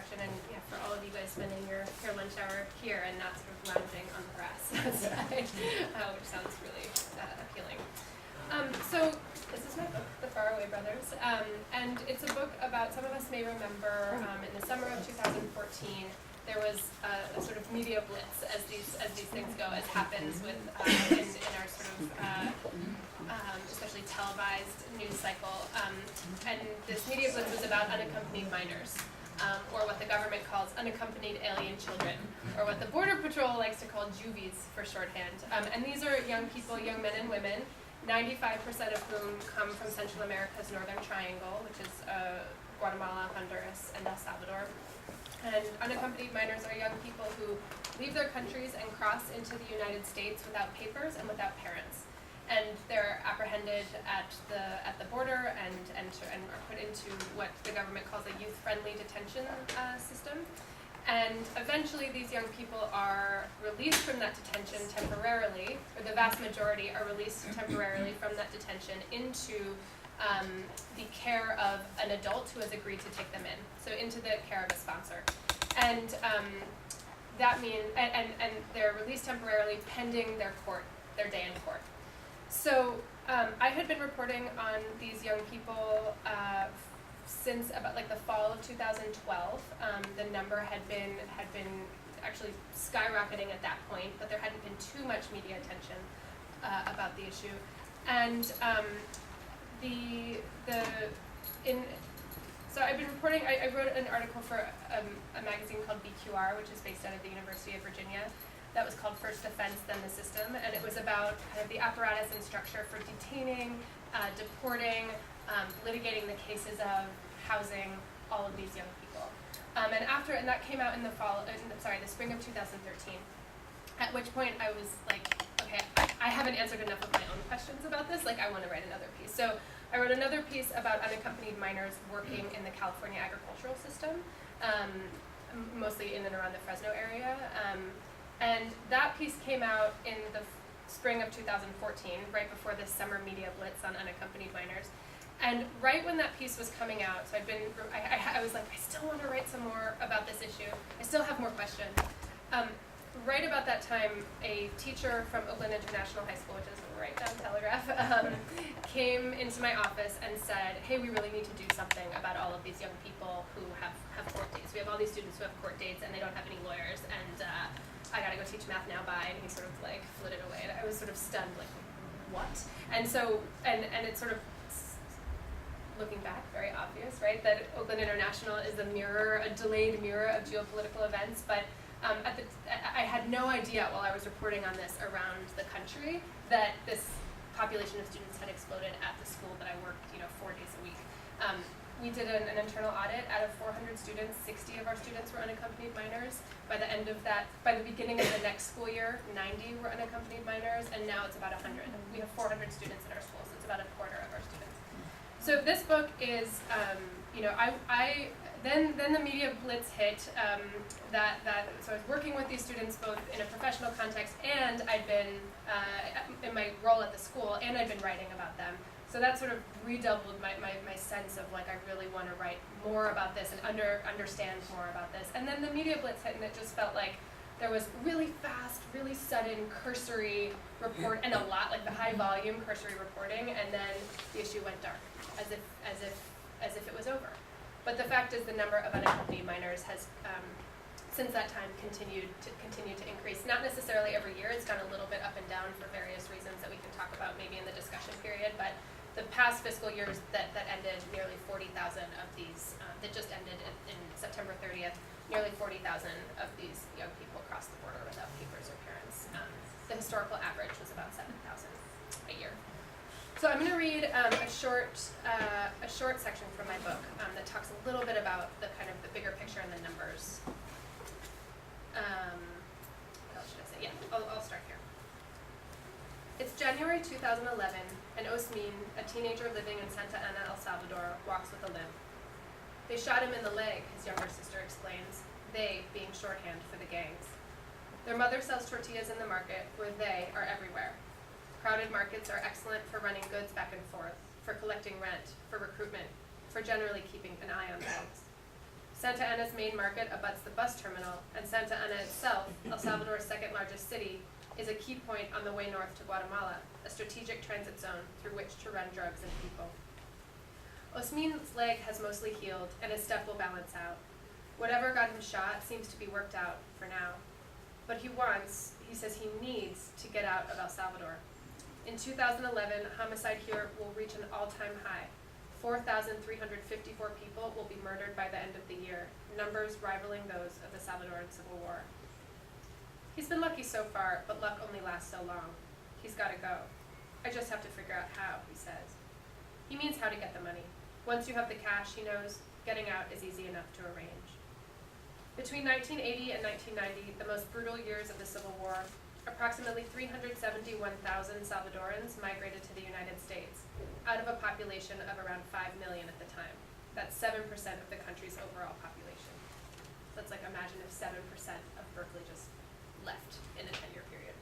introduction, and yeah, for all of you guys spending your lunch hour here and not sort of lounging on the grass outside, which sounds really appealing. So this is my book, The Faraway Brothers, and it's a book about, some of us may remember, in the summer of 2014, there was a sort of media blitz, as these things go, as happens with in our sort of especially televised news cycle. And this media blitz was about unaccompanied minors, or what the government calls unaccompanied alien children, or what the Border Patrol likes to call juvies for shorthand. And these are young people, young men and women, 95% of whom come from Central America's Northern Triangle, which is Guatemala, Honduras, and El Salvador. And unaccompanied minors are young people who leave their countries and cross into the United States without papers and without parents. And they're apprehended at the border and are put into what the government calls a youth-friendly detention system. And eventually these young people are released from that detention temporarily, or the vast majority are released temporarily from that detention into the care of an adult who has agreed to take them in, so into the care of a sponsor. And that means, and they're released temporarily pending their day in court. So I had been reporting on these young people since about like the fall of 2012. The number had been actually skyrocketing at that point, but there hadn't been too much media attention about the issue. And so I've been reporting, I wrote an article for a magazine called BQR, which is based out of the University of Virginia, that was called First Offense, Then the System, and it was about kind of the apparatus and structure for detaining, deporting, litigating the cases of, housing all of these young people. And that came out in the spring of 2013, at which point I was like, okay, I haven't answered enough of my own questions about this, like I want to write another piece. So I wrote another piece about unaccompanied minors working in the California agricultural system, mostly in and around the Fresno area. And that piece came out in the spring of 2014, right before this summer media blitz on unaccompanied minors. And right when that piece was coming out, so I was like, I still want to write some more about this issue. I still have more questions. Right about that time, a teacher from Oakland International High School, which is right down Telegraph, came into my office and said, hey, we really need to do something about all of these young people who have court dates. We have all these students who have court dates and they don't have any lawyers, and I gotta go teach math now, bye. And he sort of like flitted away, and I was sort of stunned, like, what? And so, and it's sort of, looking back, very obvious, right, that Oakland International is a delayed mirror of geopolitical events, but I had no idea while I was reporting on this around the country that this population of students had exploded at the school that I worked, 4 days a week. We did an internal audit. Out of 400 students, 60 of our students were unaccompanied minors. By the beginning of the next school year, 90 were unaccompanied minors, and now it's about 100. We have 400 students in our school, so it's about a quarter of our students. So this book is, then the media blitz hit. So I was working with these students both in a professional context, and I'd been in my role at the school, and I'd been writing about them. So that sort of redoubled my sense of like, I really want to write more about this and understand more about this. And then the media blitz hit, and it just felt like there was really fast, really sudden, cursory report, and a lot, like the high volume cursory reporting, and then the issue went dark, as if it was over. But the fact is, the number of unaccompanied minors has, since that time, continued to increase. Not necessarily every year; it's gone a little bit up and down for various reasons that we can talk about maybe in the discussion period. But the past fiscal years that ended, nearly 40,000 of these that just ended in September 30th. Nearly 40,000 of these young people crossed the border without papers or parents. The historical average was about 7,000 a year. So I'm going to read a short section from my book that talks a little bit about the kind of the bigger picture and the numbers. What else should I say? Yeah, I'll start here. It's January 2011, and Osmin, a teenager living in Santa Ana, El Salvador, walks with a limp. They shot him in the leg, his younger sister explains, they being shorthand for the gangs. Their mother sells tortillas in the market, where they are everywhere. Crowded markets are excellent for running goods back and forth, for collecting rent, for recruitment, for generally keeping an eye on things. Santa Ana's main market abuts the bus terminal, and Santa Ana itself, El Salvador's second largest city, is a key point on the way north to Guatemala, a strategic transit zone through which to run drugs and people. Osmin's leg has mostly healed, and his step will balance out. Whatever got him shot seems to be worked out for now. But he says he needs to get out of El Salvador. In 2011, homicide here will reach an all-time high. 4,354 people will be murdered by the end of the year, numbers rivaling those of the Salvadoran Civil War. He's been lucky so far, but luck only lasts so long. He's got to go. I just have to figure out how, he says. He means how to get the money. Once you have the cash, he knows, getting out is easy enough to arrange. Between 1980 and 1990, the most brutal years of the Civil War, approximately 371,000 Salvadorans migrated to the United States, out of a population of around 5 million at the time. That's 7% of the country's overall population. So it's like, imagine if 7% of Berkeley just left in a 10-year period.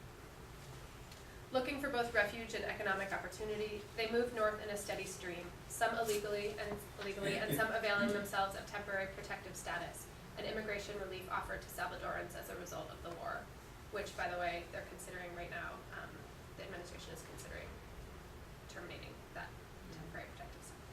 Looking for both refuge and economic opportunity, they moved north in a steady stream, some illegally and some availing themselves of temporary protective status and immigration relief offered to Salvadorans as a result of the war, which, by the way, they're considering right now. The administration is considering terminating that temporary protective status.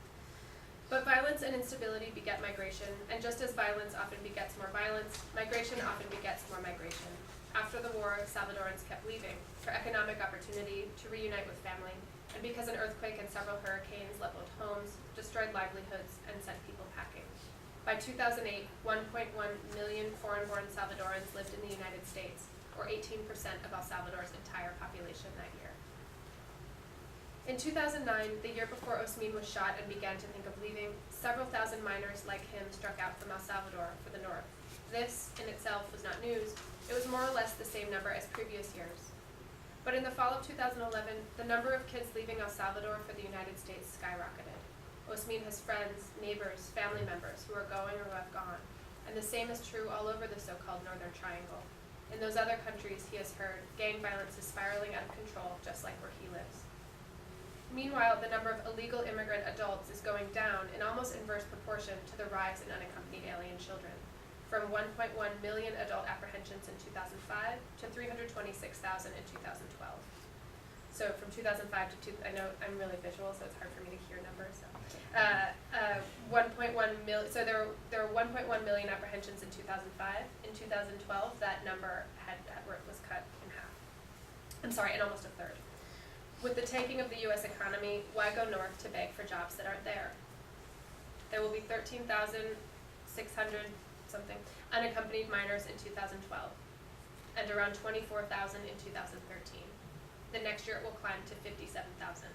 But violence and instability beget migration, and just as violence often begets more violence, migration often begets more migration. After the war, Salvadorans kept leaving for economic opportunity, to reunite with family, and because an earthquake and several hurricanes leveled homes, destroyed livelihoods, and sent people packing. By 2008, 1.1 million foreign-born Salvadorans lived in the United States, or 18% of El Salvador's entire population that year. In 2009, the year before Osmin was shot and began to think of leaving, several thousand miners like him struck out from El Salvador for the north. This, in itself, was not news. It was more or less the same number as previous years. But in the fall of 2011, the number of kids leaving El Salvador for the United States skyrocketed. Osmin has friends, neighbors, family members who are going or who have gone, and the same is true all over the so-called Northern Triangle. In those other countries, he has heard, gang violence is spiraling out of control, just like where he lives. Meanwhile, the number of illegal immigrant adults is going down in almost inverse proportion to the rise in unaccompanied alien children, from 1.1 million adult apprehensions in 2005 to 326,000 in 2012. So from 2005 to I know I'm really visual, so it's hard for me to hear numbers. So, 1.1 million. So there were 1.1 million apprehensions in 2005. In 2012, that number was cut in half. I'm sorry, in almost a third. With the tanking of the U.S. economy, why go north to beg for jobs that aren't there? There will be 13,600 something unaccompanied minors in 2012, and around 24,000 in 2013. The next year it will climb to 57,000.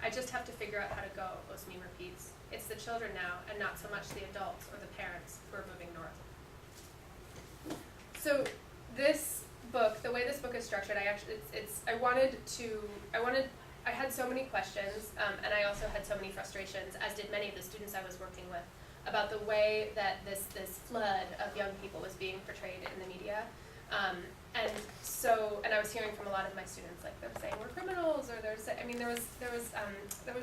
I just have to figure out how to go, Osmin repeats. It's the children now, and not so much the adults or the parents who are moving north. So this book, the way this book is structured, I had so many questions, and I also had so many frustrations, as did many of the students I was working with, about the way that this flood of young people was being portrayed in the media. And I was hearing from a lot of my students, like, they're saying we're criminals, or there was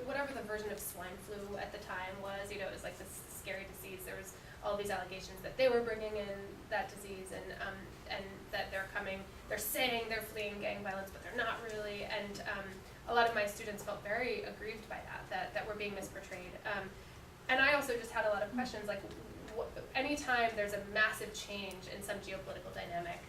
whatever the version of swine flu at the time was, it was like this scary disease. There was all these allegations that they were bringing in that disease, and that they're saying they're fleeing gang violence, but they're not really, and a lot of my students felt very aggrieved by that we're being misportrayed. And I also just had a lot of questions, like, anytime there's a massive change in some geopolitical dynamic,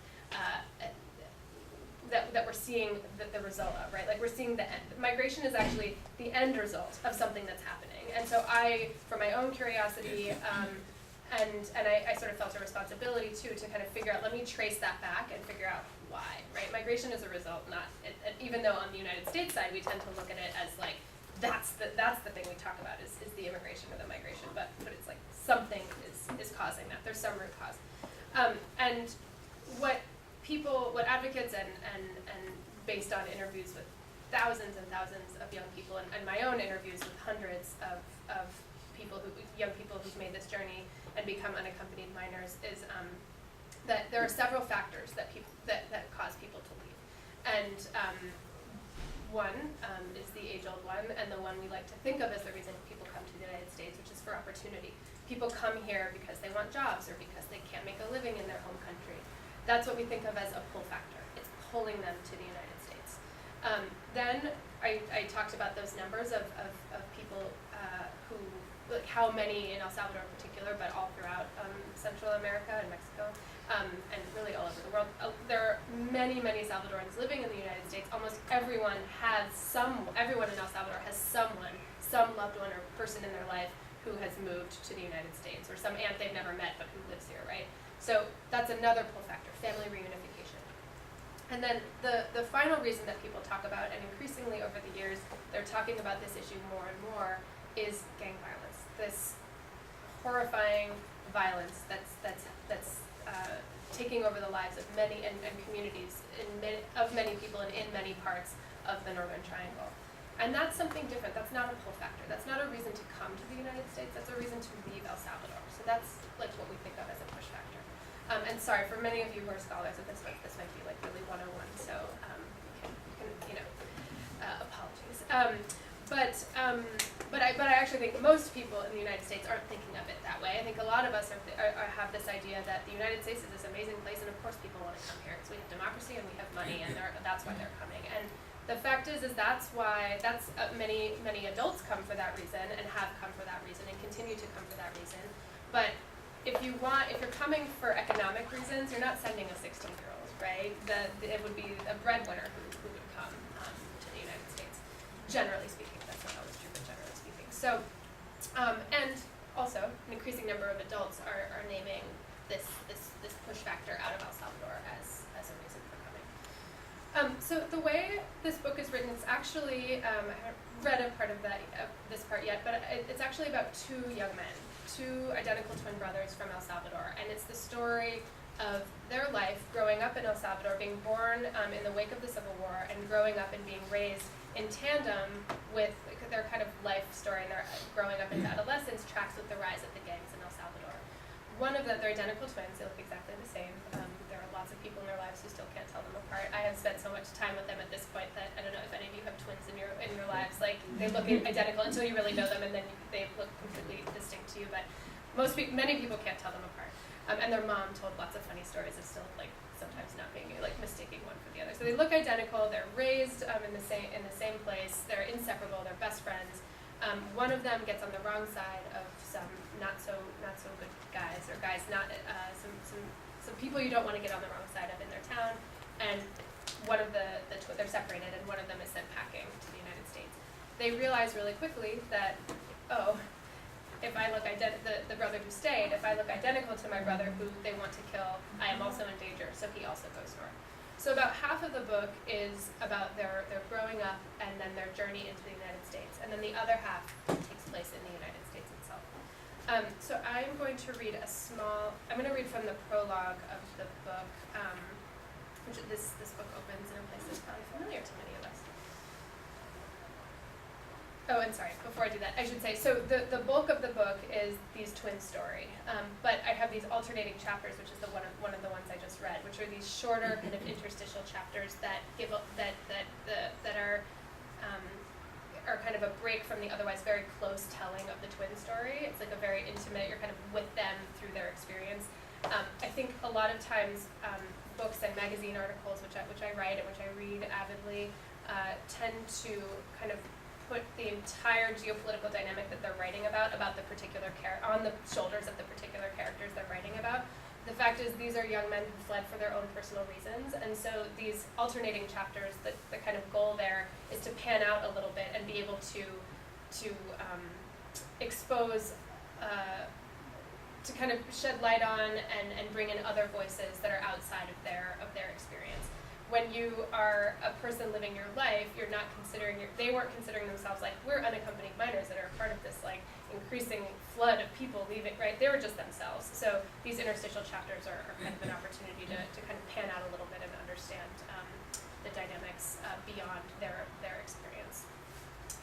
that we're seeing the result of, right? Like, we're seeing the end. Migration is actually the end result of something that's happening. And so I, for my own curiosity, and I sort of felt a responsibility too to kind of figure out, let me trace that back and figure out why, right? Migration is a result, not, even though on the United States side we tend to look at it as like, that's the thing we talk about is the immigration or the migration, but it's like something is causing that. There's some root cause. And what advocates and based on interviews with thousands and thousands of young people and my own interviews with hundreds of young people who've made this journey and become unaccompanied minors is that there are several factors that cause people to leave. And one is the age-old one, and the one we like to think of as the reason people come to the United States, which is for opportunity. people come here because they want jobs or because they can't make a living in their home country. That's what we think of as a pull factor. It's pulling them to the United States. Then I talked about those numbers of people who, like how many in El Salvador in particular, but all throughout Central America and Mexico, and really all over the world. There are many, many Salvadorans living in the United States. Almost everyone everyone in El Salvador has someone, some loved one or person in their life who has moved to the United States, or some aunt they've never met but who lives here, right? So that's another pull factor, family reunification. And then the final reason that people talk about, and increasingly over the years, they're talking about this issue more and more, is gang violence. This horrifying violence that's taking over the lives of many and communities of many people and in many parts of the Northern Triangle. And that's something different. That's not a pull factor. That's not a reason to come to the United States. That's a reason to leave El Salvador. So that's like what we think of as a push factor. And sorry, for many of you who are scholars of this book, this might be like really 101. So you can apologies. But I actually think most people in the United States aren't thinking of it that way. I think a lot of us have this idea that the United States is this amazing place, and of course people want to come here because we have democracy and we have money, and that's why they're coming. And the fact is that's why many adults come for that reason and have come for that reason and continue to come for that reason. But if you're coming for economic reasons, you're not sending a 16-year-old, right? It would be a breadwinner who would come to the United States, generally speaking. That's not always true, but generally speaking. So, and also, an increasing number of adults are naming this push factor out of El Salvador as a reason for coming. So the way this book is written, it's actually, I haven't read a part of this part yet, but it's actually about two young men, two identical twin brothers from El Salvador, and it's the story of their life growing up in El Salvador, being born in the wake of the Civil War, and growing up and being raised in tandem with their kind of life story, and their growing up into adolescence tracks with the rise of the gangs in El Salvador. One of them, they're identical twins, they look exactly the same. There are lots of people in their lives who still can't tell them apart. I have spent so much time with them at this point that I don't know if any of you have twins in your lives. Like, they look identical until you really know them, and then they look completely distinct to you, but many people can't tell them apart. And their mom told lots of funny stories of still like sometimes not being like mistaking one for the other. So they look identical. They're raised in the same place. They're inseparable. They're best friends. One of them gets on the wrong side of some not so good guys, or guys not some people you don't want to get on the wrong side of in their town. And one of they're separated, and one of them is sent packing to the United States. They realize really quickly that if I look the brother who stayed, if I look identical to my brother who they want to kill, I am also in danger, so he also goes north. So about half of the book is about their growing up and then their journey into the United States, and then the other half takes place in the United States itself. So I'm going to read from the prologue of the book, which this book opens in a place that's probably familiar to many of us. Oh, and sorry, before I do that, I should say, so the bulk of the book is these twins' story, but I have these alternating chapters, which is one of the ones I just read, which are these shorter kind of interstitial chapters that are kind of a break from the otherwise very close telling of the twin story. It's like a very intimate, you're kind of with them through their experience. I think a lot of times books and magazine articles, which I write and which I read avidly, tend to kind of put the entire geopolitical dynamic that they're writing about the particular on the shoulders of the particular characters they're writing about. The fact is, these are young men who fled for their own personal reasons, and so these alternating chapters, the kind of goal there is to pan out a little bit and be able to expose, to kind of shed light on and bring in other voices that are outside of their experience. When you are a person living your life, you're not they weren't considering themselves like, we're unaccompanied minors that are part of this like increasing flood of people leaving, right? They were just themselves. So these interstitial chapters are kind of an opportunity to kind of pan out a little bit and understand the dynamics beyond their experience.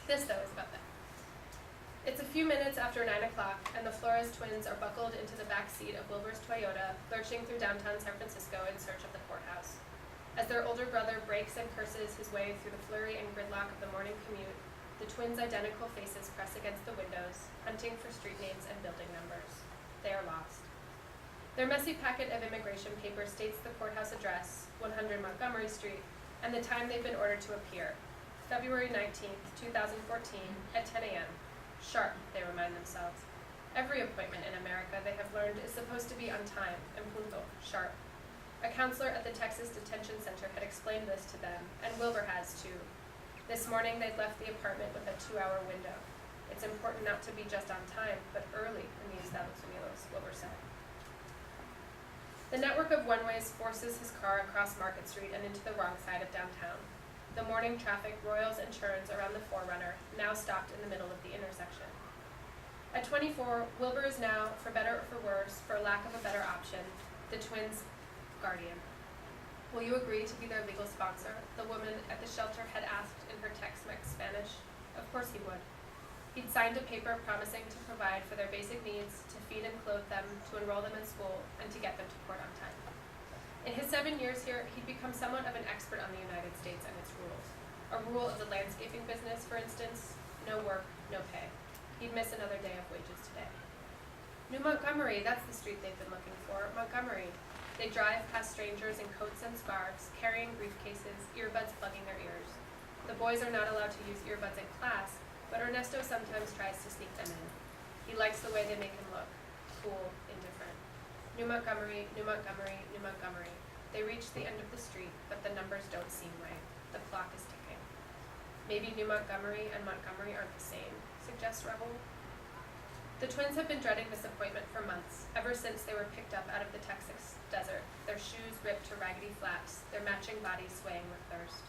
This, though, is about them. It's a few minutes after 9 o'clock, and the Flores twins are buckled into the back seat of Wilbur's Toyota, lurching through downtown San Francisco in search of the courthouse. As their older brother breaks and curses his way through the flurry and gridlock of the morning commute, The twins' identical faces press against the windows, hunting for street names and building numbers. They are lost. Their messy packet of immigration papers states the courthouse address, 100 Montgomery Street, and the time they've been ordered to appear, February 19th, 2014, at 10 a.m. Sharp, they remind themselves. Every appointment in America, they have learned, is supposed to be on time, and punto, sharp. A counselor at the Texas Detention Center had explained this to them, and Wilbur has too. This morning, they'd left the apartment with a 2-hour window. It's important not to be just on time, but early in the Estados Unidos, Wilbur said. The network of one-ways forces his car across Market Street and into the wrong side of downtown. The morning traffic roils and churns around the Forerunner, now stopped in the middle of the intersection. At 24, Wilbur is now, for better or for worse, for lack of a better option, the twins' guardian. Will you agree to be their legal sponsor? The woman at the shelter had asked in her Tex-Mex Spanish. Of course he would. He'd signed a paper promising to provide for their basic needs, to feed and clothe them, to enroll them in school, and to get them to court on time. In his 7 years here, he'd become somewhat of an expert on the United States and its rules. A rule of the landscaping business, for instance, no work, no pay. He'd miss another day of wages today. New Montgomery, that's the street they've been looking for, Montgomery. They drive past strangers in coats and scarves, carrying briefcases, earbuds plugging their ears. The boys are not allowed to use earbuds in class, but Ernesto sometimes tries to sneak them in. He likes the way they make him look, cool, indifferent. New Montgomery, New Montgomery, New Montgomery. They reach the end of the street, but the numbers don't seem right. The clock is ticking. Maybe New Montgomery and Montgomery aren't the same, suggests Rebel. The twins have been dreading this appointment for months, ever since they were picked up out of the Texas desert, their shoes ripped to raggedy flaps, their matching bodies swaying with thirst.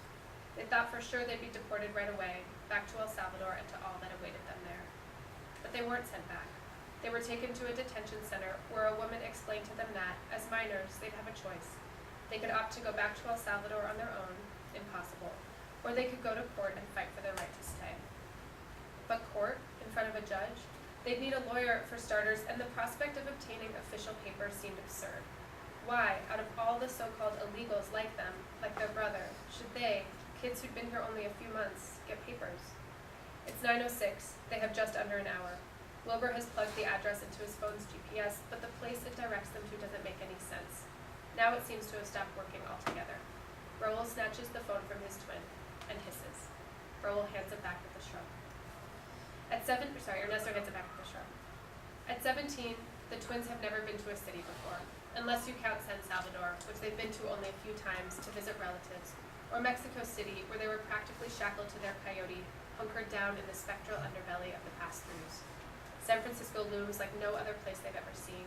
They thought for sure they'd be deported right away, back to El Salvador and to all that awaited them there. But they weren't sent back. They were taken to a detention center where a woman explained to them that, as minors, they'd have a choice. They could opt to go back to El Salvador on their own, impossible, or they could go to court and fight for their right to stay. But court, in front of a judge? They'd need a lawyer, for starters, and the prospect of obtaining official papers seemed absurd. Why, out of all the so-called illegals like them, like their brother, should they, kids who'd been here only a few months, get papers? It's 9:06. They have just under an hour. Wilbur has plugged the address into his phone's GPS, but the place it directs them to doesn't make any sense. Now it seems to have stopped working altogether. Raul snatches the phone from his twin and hisses. Raul hands it back with a shrug. Ernesto hands it back with a shrug. At 17, the twins have never been to a city before, unless you count San Salvador, which they've been to only a few times to visit relatives, or Mexico City, where they were practically shackled to their coyote, hunkered down in the spectral underbelly of the pass-throughs. San Francisco looms like no other place they've ever seen.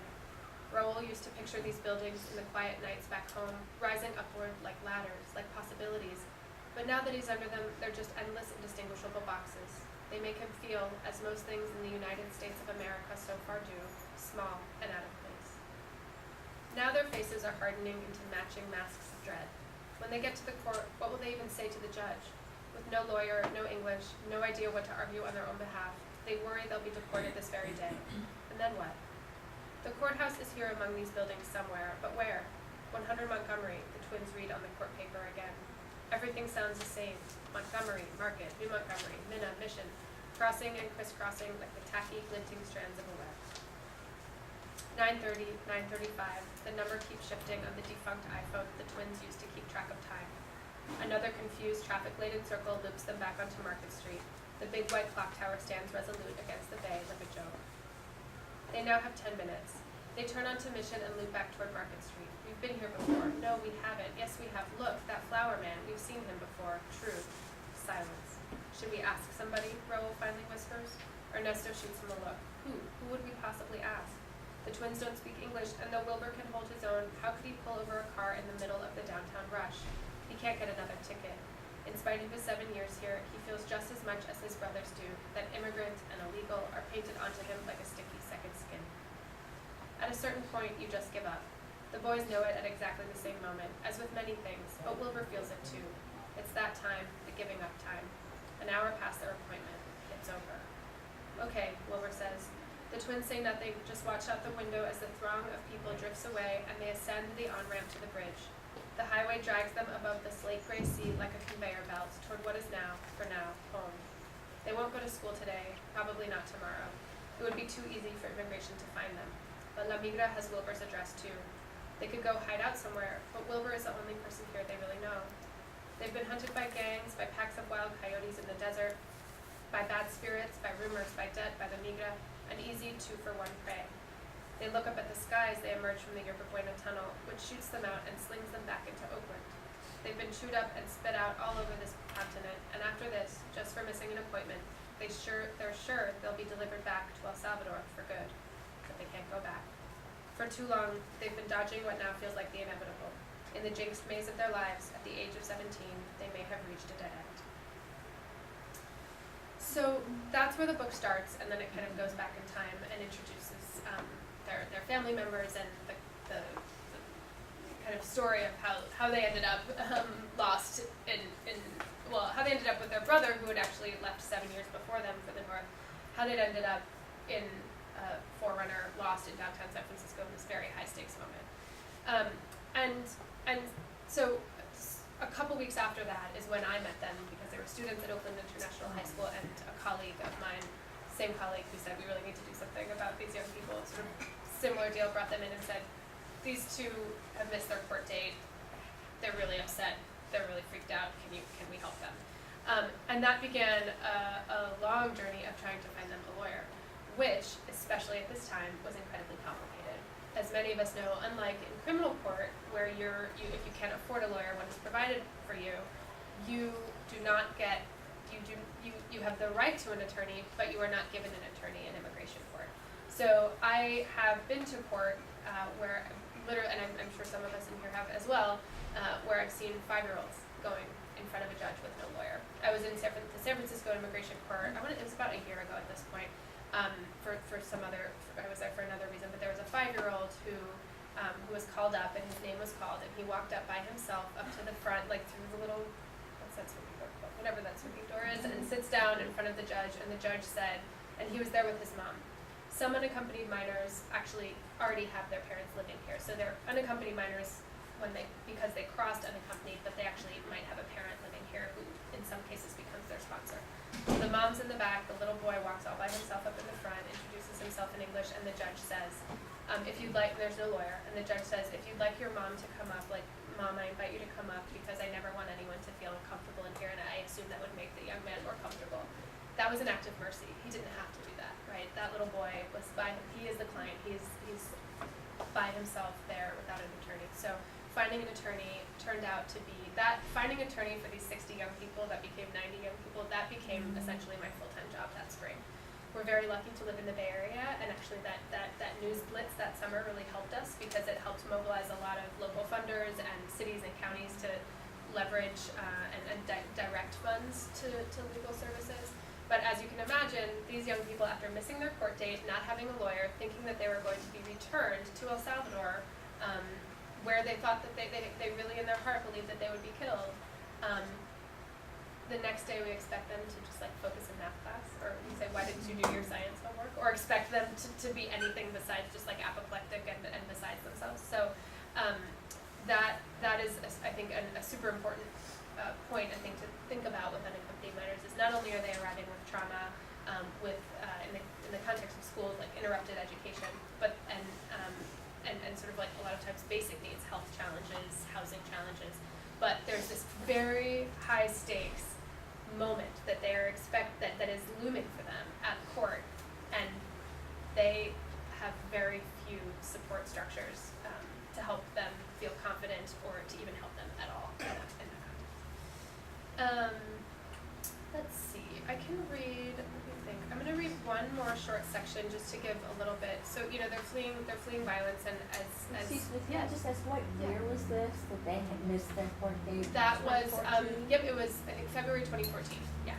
Raul used to picture these buildings in the quiet nights back home, rising upward like ladders, like possibilities, but now that he's under them, they're just endless, indistinguishable boxes. They make him feel, as most things in the United States of America so far do, small and out of place. Now their faces are hardening into matching masks of dread. When they get to the court, what will they even say to the judge? With no lawyer, no English, no idea what to argue on their own behalf, they worry they'll be deported this very day. And then what? The courthouse is here among these buildings somewhere, but where? 100 Montgomery, the twins read on the court paper again. Everything sounds the same. Montgomery, Market, New Montgomery, Minna, Mission, crossing and crisscrossing like the tacky, glinting strands of a web. 9:30, 9:35, the number keeps shifting on the defunct iPhone the twins used to keep track of time. Another confused, traffic-laden circle loops them back onto Market Street. The big white clock tower stands resolute against the bay like a joke. They now have 10 minutes. They turn onto Mission and loop back toward Market Street. We've been here before. No, we haven't. Yes, we have. Look, that flower man. We've seen him before. True. Silence. Should we ask somebody? Raul finally whispers. Ernesto shoots him a look. Who? Who would we possibly ask? The twins don't speak English, and though Wilbur can hold his own, how could he pull over a car in the middle of the downtown rush? He can't get another ticket. In spite of his 7 years here, he feels just as much as his brothers do that immigrant and illegal are painted onto him like a sticky second skin. At a certain point, you just give up. The boys know it at exactly the same moment, as with many things, but Wilbur feels it too. It's that time, the giving up time. An hour past their appointment. It's over. Okay, Wilbur says. The twins say nothing, just watch out the window as the throng of people drifts away and they ascend the on-ramp to the bridge. The highway drags them above the slate gray sea like a conveyor belt toward what is now, for now, home. They won't go to school today, probably not tomorrow. It would be too easy for immigration to find them. But La Migra has Wilbur's address too. They could go hide out somewhere, but Wilbur is the only person here they really know. They've been hunted by gangs, by packs of wild coyotes in the desert, by bad spirits, by rumors, by debt, by the Migra, an easy 2-for-1 prey. They look up at the sky as they emerge from the Yerba Buena tunnel, which shoots them out and slings them back into Oakland. They've been chewed up and spit out all over this continent, and after this, just for missing an appointment, they're sure they'll be delivered back to El Salvador for good, but they can't go back. For too long, they've been dodging what now feels like the inevitable. In the jinxed maze of their lives, at the age of 17, they may have reached a dead end. So that's where the book starts, and then it kind of goes back in time and introduces their family members and the kind of story of how they ended up lost how they ended up with their brother, who had actually left 7 years before them for the North, how they'd ended up in Forerunner, lost in downtown San Francisco in this very high stakes moment. And so a couple weeks after that is when I met them, because they were students at Oakland International High School, and a colleague of mine, same colleague, who said we really need to do something about these young people, sort of similar deal, brought them in and said, these two have missed their court date, they're really upset, they're really freaked out, can we help them? And that began a long journey of trying to find them a lawyer, which, especially at this time, was incredibly complicated. As many of us know, unlike in criminal court, where if you can't afford a lawyer when it's provided for you, you have the right to an attorney, but you are not given an attorney in immigration court. So I have been to court where literally, and I'm sure some of us in here have as well, where I've seen 5-year-olds going in front of a judge with no lawyer. I was in the San Francisco Immigration Court, it was about a year ago at this point, I was there for another reason, but there was a 5-year-old who was called up, and his name was called, and he walked up by himself up to the front, like through the little, what's that swimming door, whatever that swimming door is, and sits down in front of the judge, and the judge said, and he was there with his mom. Some unaccompanied minors actually already have their parents living here, so they're unaccompanied minors because they crossed unaccompanied, but they actually might have a parent living here who in some cases becomes their sponsor. The mom's in the back, the little boy walks all by himself up in the front, introduces himself in English, and the judge says, if you'd like, there's no lawyer, and the judge says, if you'd like your mom to come up, like, Mom, I invite you to come up because I never want anyone to feel uncomfortable in here, and I assume that would make the young man more comfortable. That was an act of mercy. He didn't have to do that, right? That little boy he is the client, he's by himself there without an attorney. So finding an attorney turned out to be finding an attorney for these 60 young people that became 90 young people, that became essentially my full-time job that spring. We're very lucky to live in the Bay Area, and actually that news blitz that summer really helped us because it helped mobilize a lot of local funders and cities and counties to leverage and direct funds to legal services. But as you can imagine, these young people, after missing their court date, not having a lawyer, thinking that they were going to be returned to El Salvador, where they thought that they really in their heart believed that they would be killed. The next day we expect them to just like focus in math class, or we say, why didn't you do your science homework? Or expect them to be anything besides just like apoplectic and besides themselves. So that is, I think, a super important point, I think, to think about with unaccompanied minors is not only are they arriving with trauma, in the context of schools, like interrupted education, but and sort of like a lot of times basic needs, health challenges, housing challenges, but there's this very high stakes moment that that is looming for them at court, and they have very few support structures to help them feel confident or to even help them at all in that context. Let's see, I can read, let me think. I'm gonna read one more short section just to give a little bit. So, they're fleeing violence, and just ask what year was this that they had missed their court date? That was, it was, I think, February 2014, yeah.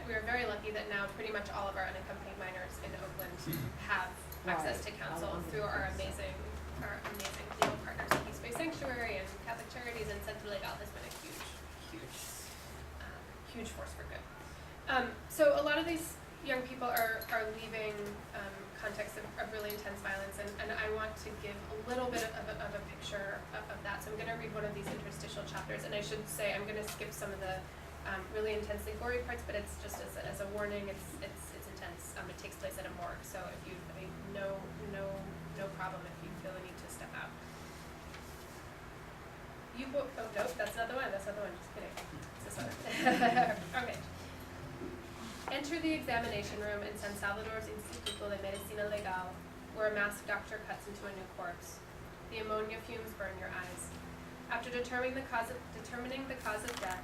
We are very lucky that now pretty much all of our unaccompanied minors in Oakland have access to counsel through our amazing legal partners at Peace Based Sanctuary and Catholic Charities, and Centro Legal has been a huge force for good. So a lot of these young people are leaving contexts of really intense violence, and I want want to give a little bit of a picture of that. So I'm going to read one of these interstitial chapters, and I should say I'm going to skip some of the really intensely gory parts, but it's just as a warning. It's intense. It takes place at a morgue, so if you no problem if you feel the need to step out. Oh nope, that's not the one. That's not the one. Just kidding. It's this one. Okay. Enter the examination room in San Salvador's Instituto de Medicina Legal, where a masked doctor cuts into a new corpse. The ammonia fumes burn your eyes. After determining the cause of death,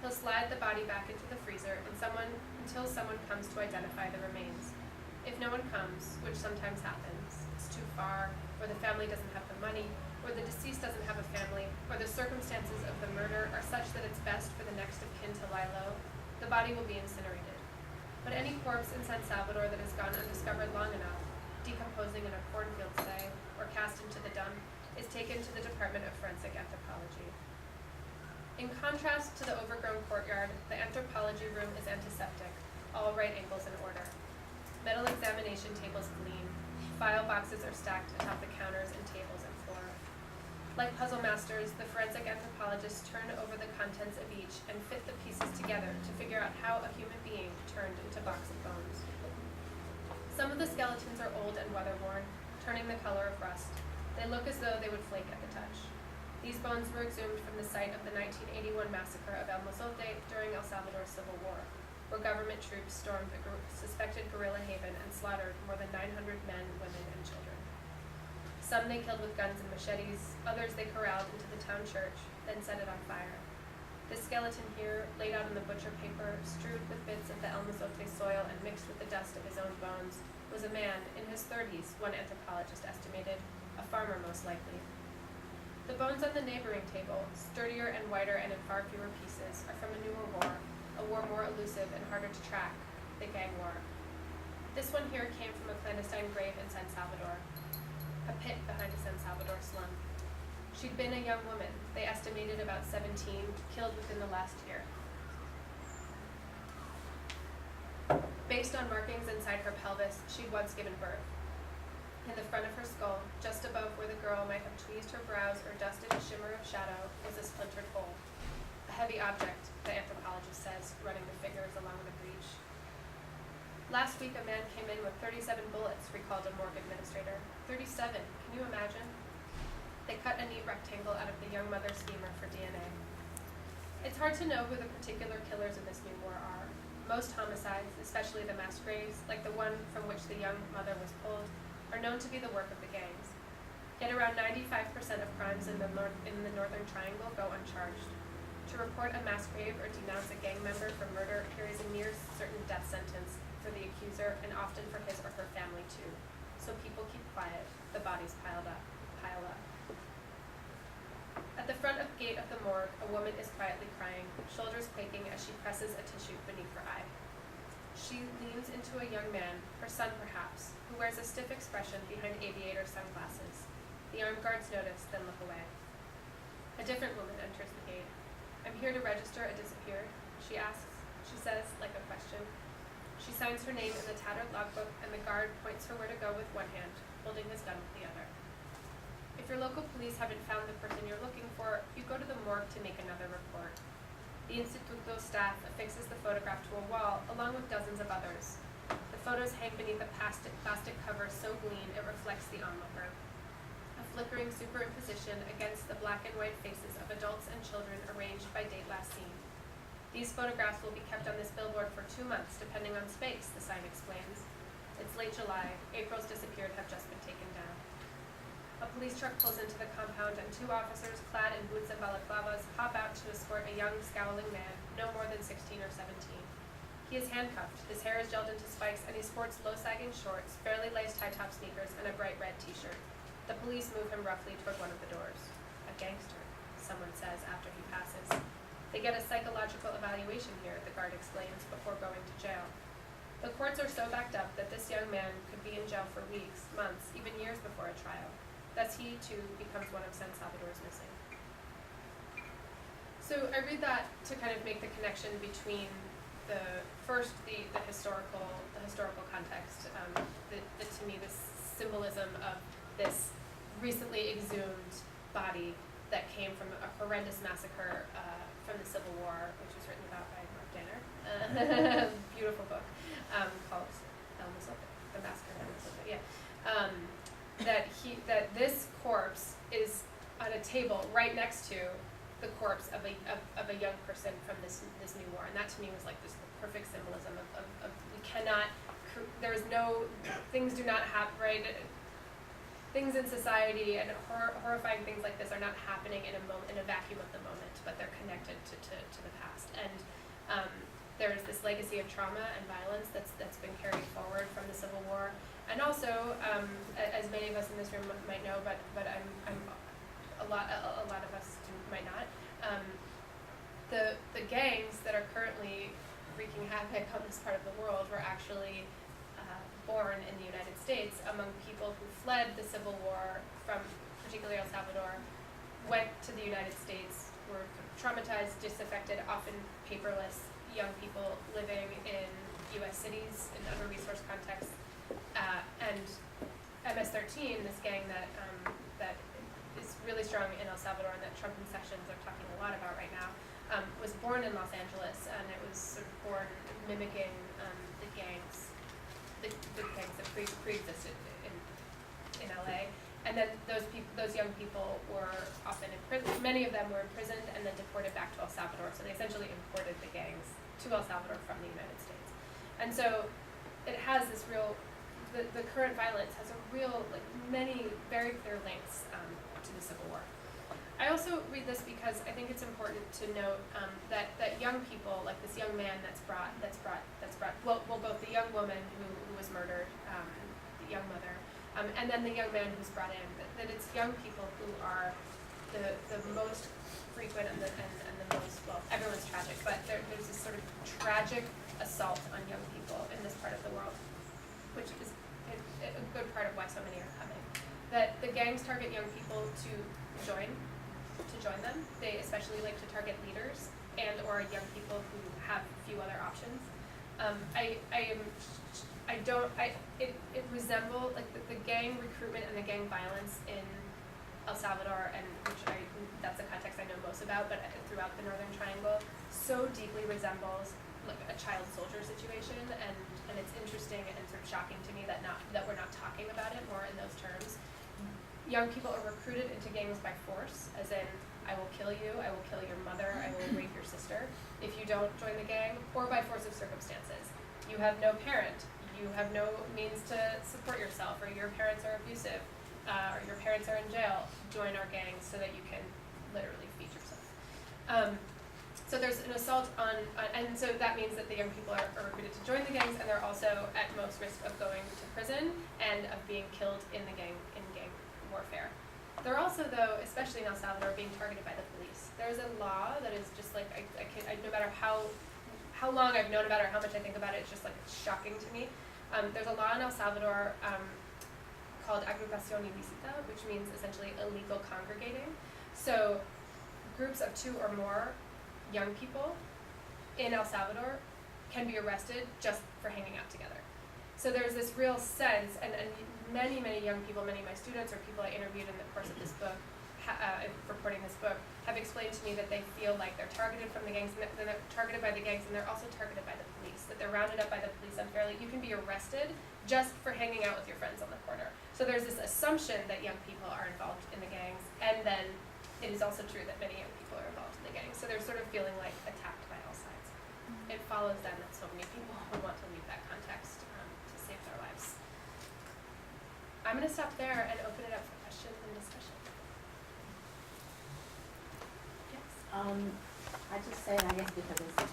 he'll slide the body back into the freezer until someone comes to identify the remains. If no one comes, which sometimes happens, it's too far, or the family doesn't have the money, or the deceased doesn't have a family, or the circumstances of the murder are such that it's best for the next of kin to lie low, the body will be incinerated. But any corpse in San Salvador that has gone undiscovered long enough, decomposing in a cornfield, say, or cast into the dump, is taken to the Department of Forensic Anthropology. In contrast to the overgrown courtyard, the anthropology room is antiseptic, all right angles in order. Metal examination tables gleam. File boxes are stacked atop the counters and tables and floor. Like puzzle masters, the forensic anthropologists turn over the contents of each and fit the pieces together to figure out how a human being turned into a box of bones. Some of the skeletons are old and weather-worn, turning the color of rust. They look as though they would flake at the touch. These bones were exhumed from the site of the 1981 massacre of El Mozote during El Salvador's Civil War, where government troops stormed a suspected guerrilla haven and slaughtered more than 900 men, women, and children. Some they killed with guns and machetes, others they corralled into the town church, then set it on fire. This skeleton here, laid out on the butcher paper, strewed with bits of the El Mozote soil and mixed with the dust of his own bones, was a man in his 30s, one anthropologist estimated, a farmer most likely. The bones on the neighboring table, sturdier and whiter and in far fewer pieces, are from a newer war, a war more elusive and harder to track, the gang war. This one here came from a clandestine grave in San Salvador, a pit behind a San Salvador slum. She'd been a young woman, they estimated about 17, killed within the last year. Based on markings inside her pelvis, she'd once given birth. In the front of her skull, just above where the girl might have tweezed her brows or dusted a shimmer of shadow, was a splintered hole. A heavy object, the anthropologist says, running the fingers along the breech. Last week, a man came in with 37 bullets, recalled a morgue administrator. 37, can you imagine? They cut a neat rectangle out of the young mother's femur for DNA. It's hard to know who the particular killers in this new war are. Most homicides, especially the mass graves, like the one from which the young mother was pulled, are known to be the work of the gangs. Yet around 95% of crimes in the Northern Triangle go uncharged. To report a mass grave or denounce a gang member for murder carries a near certain death sentence for the accuser and often for his or her family too. So people keep quiet, the bodies pile up. At the front gate of the morgue, a woman is quietly crying, shoulders quaking as she presses a tissue beneath her eye. She leans into a young man, her son perhaps, who wears a stiff expression behind aviator sunglasses. The armed guards notice, then look away. A different woman enters the gate. I'm here to register a disappeared, she asks. She says, like a question. She signs her name in the tattered logbook, and the guard points her where to go with one hand, holding his gun with the other. If your local police haven't found the person you're looking for, you go to the morgue to make another report. The Instituto staff affixes the photograph to a wall, along with dozens of others. The photos hang beneath a plastic cover so clean it reflects the onlooker. A flickering superimposition against the black and white faces of adults and children arranged by date last seen. These photographs will be kept on this billboard for 2 months, depending on space, the sign explains. It's late July. April's disappeared have just been taken down. A police truck pulls into the compound and 2 officers, clad in boots and balaclavas, hop out to escort a young, scowling man, no more than 16 or 17. He is handcuffed, his hair is gelled into spikes, and he sports low-sagging shorts, barely laced high-top sneakers, and a bright red t-shirt. The police move him roughly toward one of the doors. A gangster, someone says after he passes. They get a psychological evaluation here, the guard explains, before going to jail. The courts are so backed up that this young man could be in jail for weeks, months, even years before a trial. Thus he, too, becomes one of San Salvador's missing. So I read that to kind of make the connection between the historical context, to me, this symbolism of this recently exhumed body that came from a horrendous massacre from the Civil War, which was written about by Mark Danner. Beautiful book called El Mozote, The Massacre of El Mozote. Yeah, that this corpse is on a table right next to the corpse of a young person from this new war, and that to me was like this perfect symbolism of we cannot. There is no things do not happen right. Things in society and horrifying things like this are not happening in a vacuum of the moment, but they're connected to the past. And there's this legacy of trauma and violence that's been carried forward from the Civil War, and also, as many of us in this room might know, but I'm a lot of us might not. The gangs that are currently wreaking havoc on this part of the world were actually born in the United States among people who fled the Civil War from particularly El Salvador, went to the United States, were traumatized, disaffected, often paperless young people living in U.S. cities in under-resourced contexts. And MS-13, this gang that is really strong in El Salvador and that Trump and Sessions are talking a lot about right now, was born in Los Angeles, and it was sort of born mimicking the gangs that pre-existed in LA, and then those young people were often in prison. Many of them were imprisoned and then deported back to El Salvador. So they essentially imported the gangs to El Salvador from the United States, and so it has this real. The current violence has a real, like, many very clear links to the Civil War. I also read this because I think it's important to note that young people, like this young man that's brought well both the young woman who was murdered, the young mother, and then the young man who's brought in, that it's young people who are the most frequent and the most, well, everyone's tragic, but there's this sort of tragic assault on young people in this part of the world, which is a good part of why so many are coming. That the gangs target young people to join them. They especially like to target leaders and or young people who have few other options. It resembles like the gang recruitment and the gang violence in El Salvador, and that's the context I know most about, but throughout the Northern Triangle, so deeply resembles like a child soldier situation, and it's interesting and sort of shocking to me that we're not talking about it more in those terms. Young people are recruited into gangs by force, as in, I will kill you, I will kill your mother, I will rape your sister if you don't join the gang, or by force of circumstances. You have no parent, you have no means to support yourself, or your parents are abusive, or your parents are in jail. Join our gangs so that you can literally feed yourself. So there's an assault on and so that means that the young people are recruited to join the gangs, and they're also at most risk of going to prison and of being killed in gang warfare. They're also, though, especially in El Salvador, being targeted by the police. There's a law that is just like, no matter how long I've known about it or how much I think about it, it's just like shocking to me. There's a law in El Salvador called agrupación ilícita, which means essentially illegal congregating. So groups of 2 or more young people in El Salvador can be arrested just for hanging out together. So there's this real sense, and many young people, many of my students or people I interviewed in the course of this book, reporting this book, have explained to me that they feel like they're targeted from the gangs, and they're targeted by the gangs, and they're also targeted by the police, that they're rounded up by the police unfairly. You can be arrested just for hanging out with your friends on the corner. So there's this assumption that young people are involved in the gangs, and then it is also true that many young people are involved in the gangs. So they're sort of feeling like attacked by all sides. It follows then that so many people would want to leave that context to save their lives. I'm going to stop there and open it up for questions and discussion. Yes? I just say, I guess because it's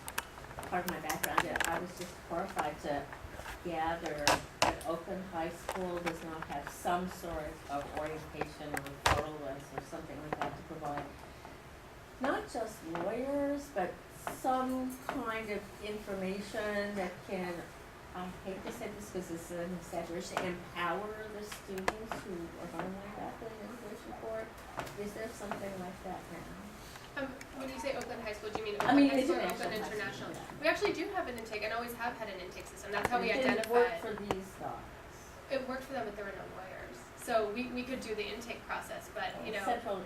part of my background, I was just horrified to gather that Oakland High School does not have some sort of orientation or referral list or something like that to provide not just lawyers, but some kind of information that can, I hate to say this because it's an exaggeration, empower the students who are going like that for the immigration court. Is there something like that now? When you say Oakland High School, do you mean I Oakland mean High School or international Oakland high school, International? yeah. We actually do have an intake and always have had an intake system. That's how we It identify. didn't work for these guys. It worked for them, but there were no lawyers. So we could do the intake process, but you know, Central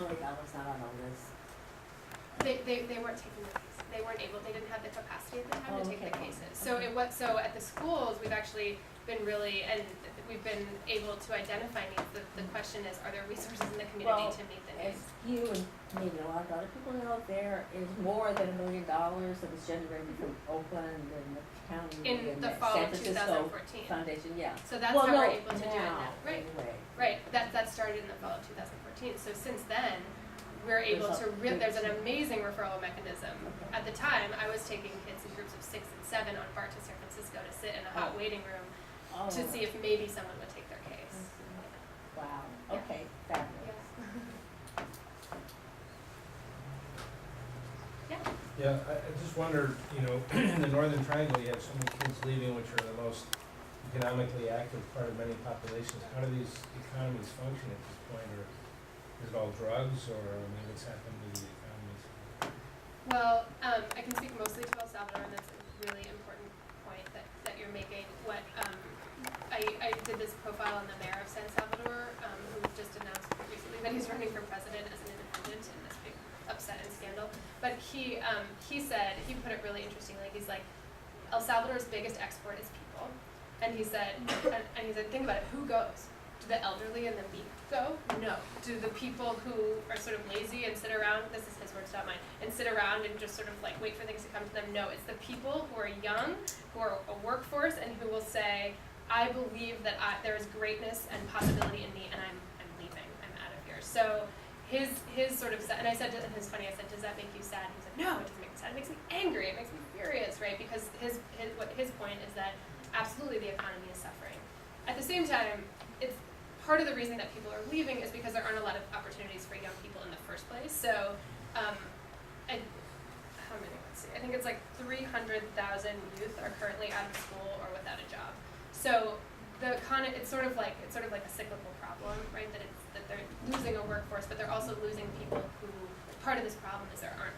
Valley was not on the list. they weren't taking the cases. They weren't able, they didn't have the capacity at the time to take the Okay. cases. So so at the schools, we've actually been really, and we've been able to identify needs. The question is, are there resources in the community Well, to meet the As needs? you and maybe a lot of other people know, there is more than $1 million that was generated from Oakland and the county In and the the fall San of Francisco 2014. Foundation, yeah. So that's Well, how no, we're able to do it now, now. Right. anyway. Right, that started in the fall of 2014. So since then, we're able There's to, a- there's an amazing referral mechanism. Okay. At the time, I was taking kids in groups of 6 and 7 on BART to San Francisco to sit in a hot Oh. waiting room Oh, to see if maybe someone would take their case. wow, Yeah. okay, fabulous. Yeah. Yeah, I just wondered, you know, in the Northern Triangle, you have so many kids leaving, which are the most economically active part of many populations. How do these economies function at this point, or is it all drugs, or, I mean, what's happened to the economies? Well, I can speak mostly to El Salvador, and that's a really important point that you're making. What I did this profile on the mayor of San Salvador, who just announced recently that he's running for president as an independent in this big upset and scandal. But he said, he put it really interestingly. He's like, El Salvador's biggest export is people, and he said, think about it. Who goes? Do the elderly and the meek go? No. Do the people who are sort of lazy and sit around, this is his words, not mine, and sit around and just sort of like wait for things to come to them? No, it's the people who are young, who are a workforce, and who will say, I believe that there is greatness and possibility in me, and I'm leaving, I'm out of here. So his sort of, and I said to him, it's funny, I said, does that make you sad? He said, no, it doesn't make me sad, it makes me angry, it makes me furious, right? Because his point is that absolutely the economy is suffering. At the same time, it's part of the reason that people are leaving is because there aren't a lot of opportunities for young people in the first place. So, how many, let's see, I think it's like 300,000 youth are currently out of school or without a job. So it's sort of like a cyclical problem, right? That they're losing a workforce, but they're also losing people who, part of this problem is there aren't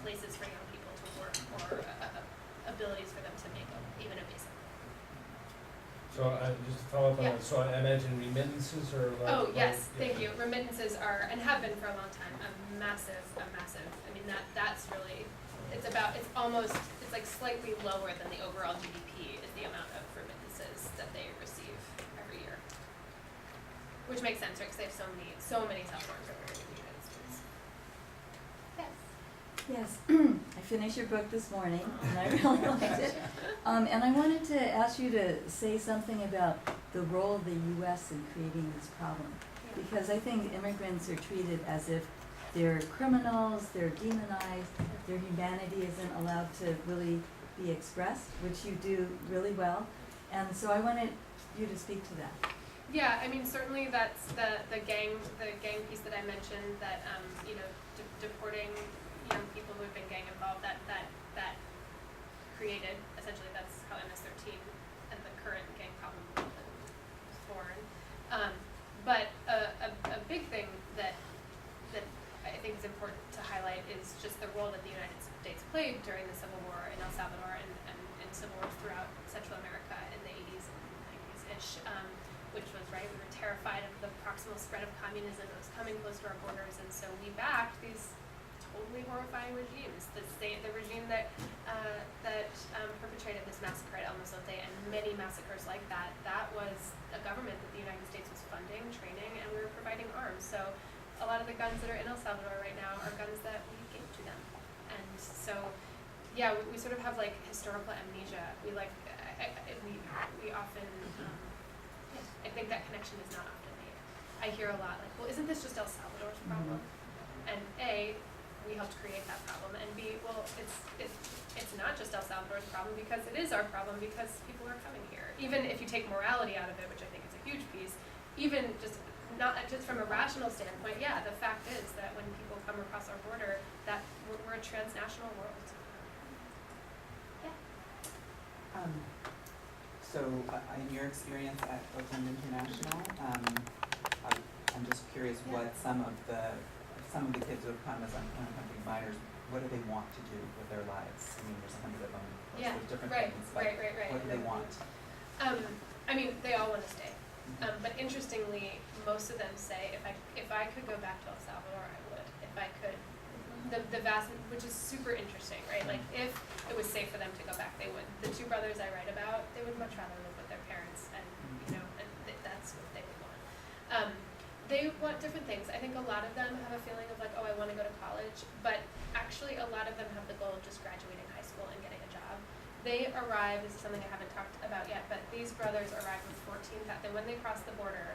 places for young people to work or abilities for them to make even a basic. So, just to follow up on Yeah. that, so I imagine remittances are like. Oh, yes, yeah. thank you. Remittances are, and have been for a long time, a massive, I mean, that's really, it's like slightly lower than the overall GDP is the amount of remittances that they receive every year. Which makes sense, right, because they have so many Salvadorans over in the United States. Yes. Yes, I finished your book this morning, and I really liked it. And I wanted to ask you to say something about the role of the U.S. in creating this problem. Because I think immigrants are treated as if they're criminals, they're demonized, their humanity isn't allowed to really be expressed, which you do really well. And so I wanted you to speak to that. Yeah, I mean, certainly that's the gang piece that I mentioned, that deporting young people who have been gang involved, that created, essentially that's how MS-13 and the current gang problem was born. But a big thing that I think is important to highlight is just the role that the United States played during the Civil War in El Salvador and civil wars throughout Central America in the 80s and 90s-ish, which was, right, we were terrified of the proximal spread of communism that was coming close to our borders, and so we backed these totally horrifying regimes. The regime that perpetrated this massacre at El Mozote and many massacres like that was a government that the United States was funding, training, and we were providing arms. So a lot of the guns that are in El Salvador right now are guns that we gave to them. And so, yeah, we sort of have like historical amnesia. We often, I think that connection is not often made. I hear a lot like, well, isn't this just El Salvador's problem? And A, we helped create that problem, and B, well, it's not just El Salvador's problem, because it is our problem because people are coming here. Even if you take morality out of it, which I think is a huge piece, even just not just from a rational standpoint, yeah, the fact is that when people come across our border, that we're a transnational world. Yeah. So, in your experience at Oakland International, I'm just curious what some of the kids who have come as unaccompanied minors, what do they want to do with their lives? I mean, there's 100 of them, Yeah, there's different right, things, but right. what do they want? I mean, they all want to stay. But interestingly, most of them say, if I could go back to El Salvador, I would. If I could, the vast, which is super interesting, right? Like, if it was safe for them to go back, they would. The two brothers I write about, they would much rather live with their parents, and that's what they would want. They want different things. I think a lot of them have a feeling of like, oh, I want to go to college, but actually a lot of them have the goal of just graduating high school and getting a job. They arrive, this is something I haven't talked about yet, but these brothers arrived with when they crossed the border,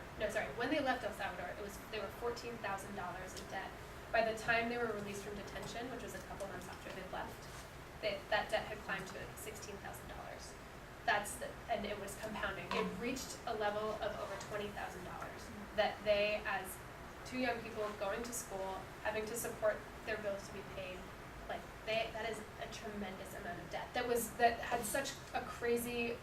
when they left El Salvador, they were $14,000 in debt. By the time they were released from detention, which was a couple months after they'd left, that debt had climbed to $16,000. And it was compounding. It reached a level of over $20,000 that they, as two young people going to school, having to support their bills to be paid, that is a tremendous amount of debt. That had such a crazy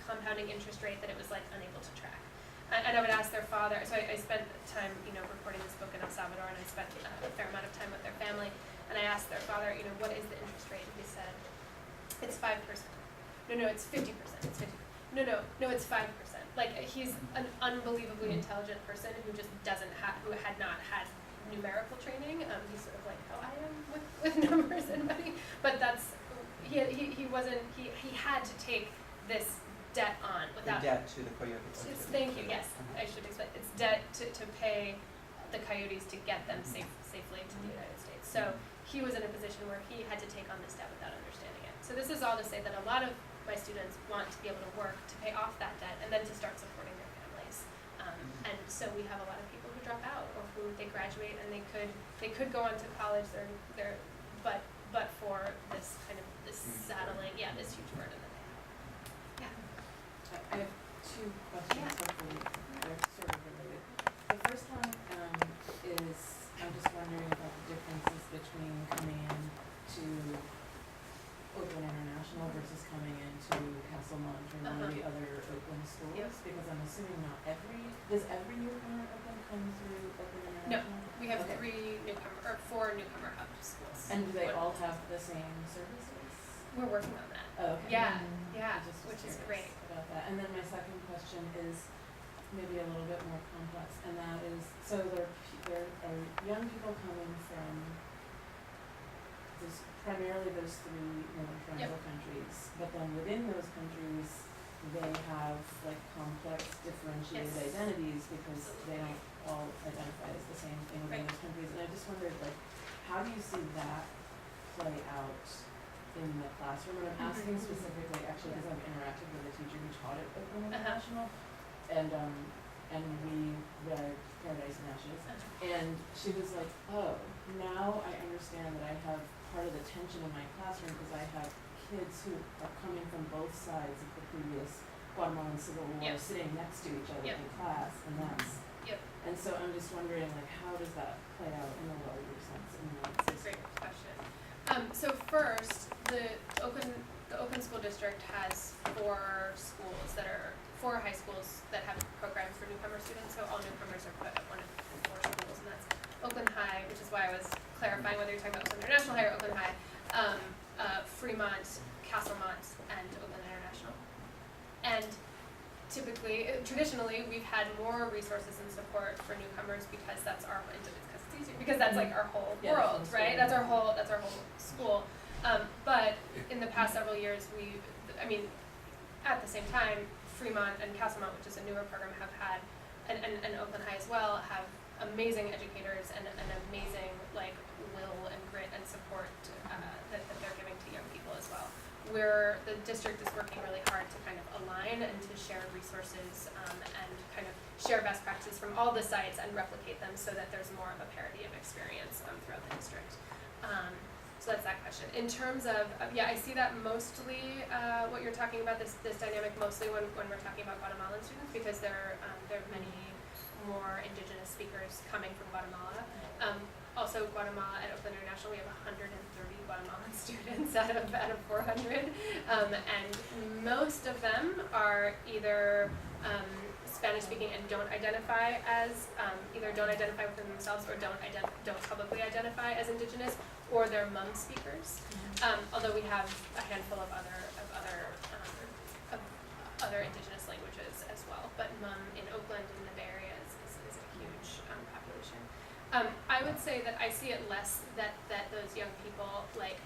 compounding interest rate that it was like unable to track. And I would ask their father, so I spent time, recording this book in El Salvador, and I spent a fair amount of time with their family, and I asked their father, what is the interest rate? And he said, it's 5%. No, it's 50%. It's 50. No, it's 5%. Like, he's an unbelievably intelligent person who just who had not had numerical training. He's sort of like how I am with numbers and money, but he had to take this debt on without The debt to the Coyotes. Thank you. Yes, I should explain. It's debt to pay the Coyotes to get them safely to the United States. So he was in a position where he had to take on this debt without understanding it. So this is all to say that a lot of my students want to be able to work to pay off that debt and then to start supporting their families. And so we have a lot of people who drop out or who they graduate and they could go on to college. But for this kind of saddling, this huge burden that they have. I have two questions, hopefully they're sort of related. The first one is, I'm just wondering about the differences between coming in to Oakland International versus coming into Castlemont or one of the other Oakland schools? Yep. Because I'm assuming does every newcomer at Oakland come through Oakland No, International? we have Okay. 4 newcomer hub schools. And do they all have the same services? We're working on that. Oh, okay. Yeah, I just was which is curious great. about that. And then my second question is maybe a little bit more complex, and that is, so there are young people coming from primarily those 3 Northern Triangle countries, but then within those countries, they have like complex differentiated Yes. identities because they don't all identify as the same thing within Right. those countries. And I just wondered, like, how do you see that play out in the classroom? And I'm asking specifically, actually, because I've interacted with a teacher who taught at Oakland International, and we read Paradise and Ashes, and she was like, oh, now I understand that I have part of the tension in my classroom because I have kids who are coming from both sides of the previous Guatemalan Civil War Yep. sitting next to each other Yep. in class, and that's, Yep. and so I'm just wondering, like, how does that play out in a larger sense in the United That's a States? great question. So first, the Oakland School District has 4 high schools that have programs for newcomer students. So all newcomers are put at one of 4 schools, and that's Oakland High, which is why I was clarifying whether you're talking about Oakland International High or Oakland High, Fremont, Castlemont, and Oakland International. And traditionally, we've had more resources and support for newcomers because that's because that's like our whole Yeah, world, that's right? right. That's our whole school. But in the past several years, at the same time, Fremont and Castlemont, which is a newer program, have had, and Oakland High as well, have amazing educators and an amazing will and grit and support that they're giving to young people as well. The district is working really hard to kind of align and to share resources and kind of share best practices from all the sites and replicate them so that there's more of a parity of experience throughout the district. So that's that question. In terms of, I see that mostly, what you're talking about, this dynamic mostly when we're talking about Guatemalan students, because there are many more indigenous speakers coming from Guatemala. Also, Guatemala at Oakland International, we have 130 Guatemalan students out of 400, and most of them are either Spanish-speaking and don't identify within themselves or don't publicly identify as indigenous, or they're Hmong speakers. Although we have a handful of other indigenous languages but in Oakland in the Bay Area is a huge population. I would say that I see it less that those young people, like,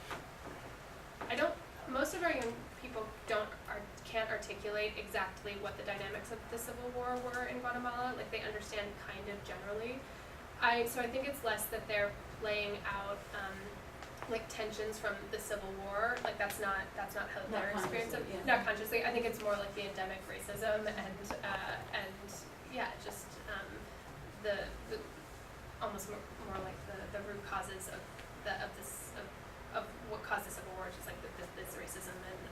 most of our young people can't articulate exactly what the dynamics of the Civil War were in Guatemala. Like, they understand kind of generally. So I think it's less that they're playing out like tensions from the Civil War. Like, that's not how their experience of, consciously, yeah. not consciously. I think it's more like the endemic racism and yeah, just the almost more like the root causes of what caused the Civil War, just like this racism and